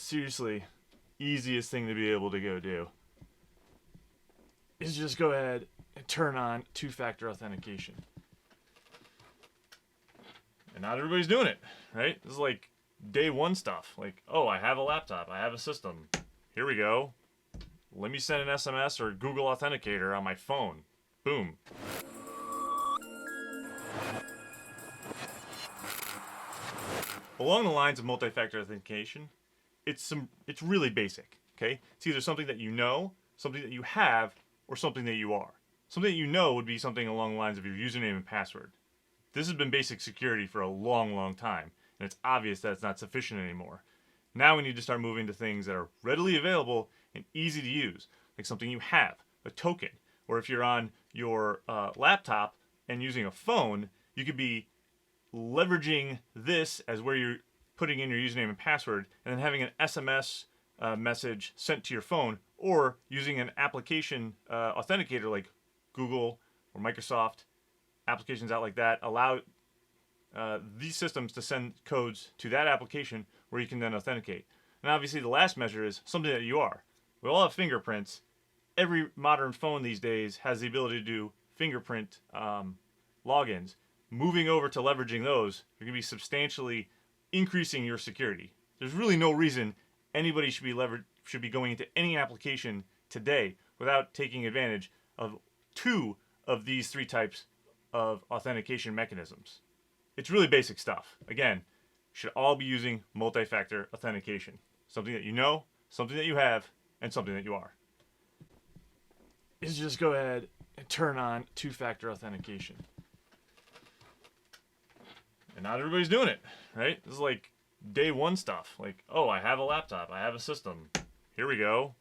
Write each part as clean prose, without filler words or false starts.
seriously easiest thing to be able to go do is just go ahead and turn on two-factor authentication. And not everybody's doing it, right? This is like day one stuff. Like, oh, I have a laptop, I have a system. Here we go. Let me send an SMS or Google Authenticator on my phone. Boom. Along the lines of multi-factor authentication, it's really basic, okay? It's either something that you know, something that you have, or something that you are. Something that you know would be something along the lines of your username and password. This has been basic security for a long, long time, and it's obvious that it's not sufficient anymore. Now we need to start moving to things that are readily available and easy to use, like something you have, a token, or if you're on your laptop and using a phone, you could be leveraging this as where you're putting in your username and password, and then having an SMS message sent to your phone, or using an application authenticator like Google or Microsoft, applications out like that allow these systems to send codes to that application where you can then authenticate. And obviously the last measure is something that you are. We all have fingerprints. Every modern phone these days has the ability to do fingerprint logins. Moving over to leveraging those, you're going to be substantially increasing your security. There's really no reason anybody should be going into any application today without taking advantage of two of these three types of authentication mechanisms. It's really basic stuff. Again, should all be using multi-factor authentication. Something that you know, something that you have, and something that you are. Is just go ahead and turn on two-factor authentication. And not everybody's doing it, right? This is like day one stuff. Like, oh, I have a laptop, I have a system. Here we go.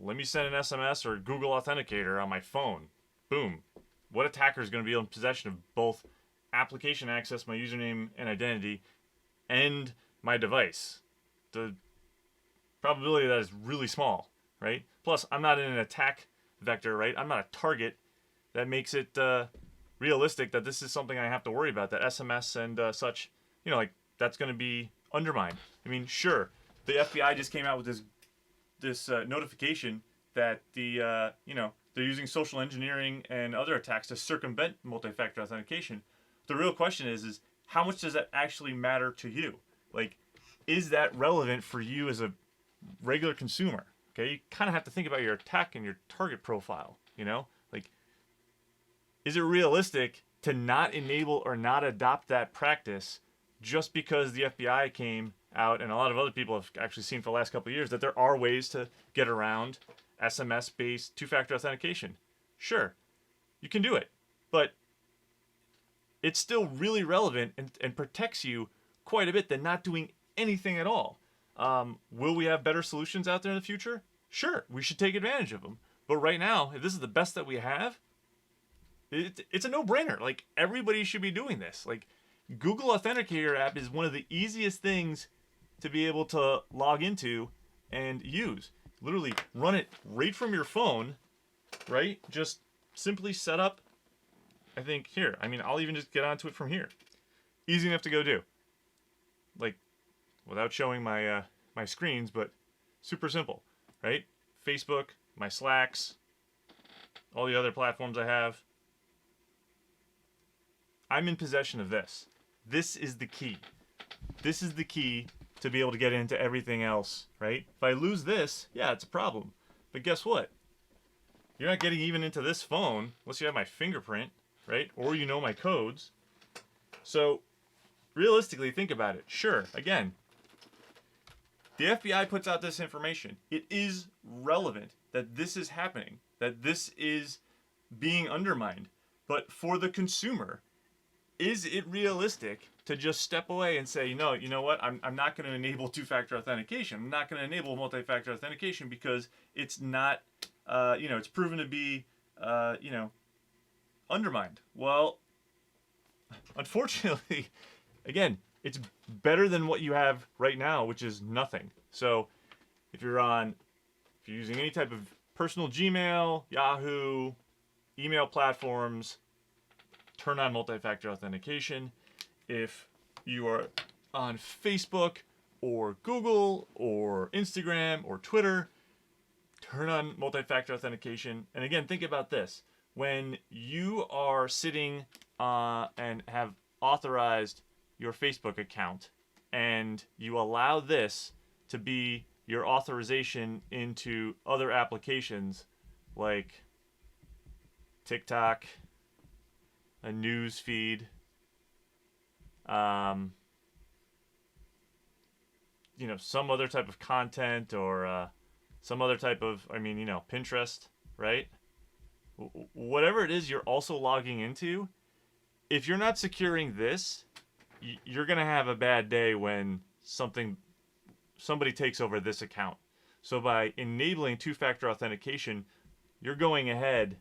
Let me send an SMS or Google Authenticator on my phone. Boom. What attacker is going to be in possession of both application access, my username and identity, and my device? The probability of that is really small, right? Plus, I'm not in an attack vector, right? I'm not a target. That makes it realistic that this is something I have to worry about, that SMS and such, like that's going to be undermined. I mean, sure, the FBI just came out with this notification that they're using social engineering and other attacks to circumvent multi-factor authentication. The real question is how much does that actually matter to you? Like, is that relevant for you as a regular consumer? Okay, you kind of have to think about your attack and your target profile, Like, is it realistic to not enable or not adopt that practice just because the FBI came out and a lot of other people have actually seen for the last couple of years that there are ways to get around SMS-based two-factor authentication? Sure, you can do it, but it's still really relevant and protects you quite a bit than not doing anything at all. Will we have better solutions out there in the future? Sure, we should take advantage of them. But right now, if this is the best that we have, it's a no-brainer. Like, everybody should be doing this. Like, Google Authenticator app is one of the easiest things to be able to log into and use. Literally run it right from your phone, right? Just simply set up, I think, here. I mean, I'll even just get onto it from here. Easy enough to go do. Like, without showing my my screens, but super simple, right? Facebook, my Slacks, all the other platforms I have. I'm in possession of this. This is the key. This is the key to be able to get into everything else, right? If I lose this, yeah, it's a problem. But guess what? You're not getting even into this phone unless you have my fingerprint, right? Or you know my codes. So realistically, think about it. Sure, again, the FBI puts out this information. It is relevant that this is happening, that this is being undermined. But for the consumer, is it realistic to just step away and say, no, you know what, I'm not going to enable two-factor authentication. I'm not going to enable multi-factor authentication because it's not, it's proven to be, undermined. Well, unfortunately, again, it's better than what you have right now, which is nothing. So if you're using any type of personal Gmail, Yahoo, email platforms, turn on multi-factor authentication. If you are on Facebook or Google or Instagram or Twitter, turn on multi-factor authentication. And again, think about this. When you are sitting and have authorized your Facebook account and you allow this to be your authorization into other applications like TikTok, a news feed, some other type of content or some other type of, Pinterest, right? Whatever it is you're also logging into, if you're not securing this, you're going to have a bad day when somebody takes over this account. So by enabling two-factor authentication, you're going ahead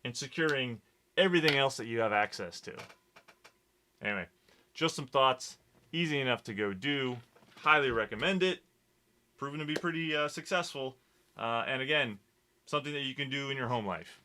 and securing everything else that you have access to. Anyway, just some thoughts. Easy enough to go do. Highly recommend it. Proven to be pretty successful. And again, something that you can do in your home life.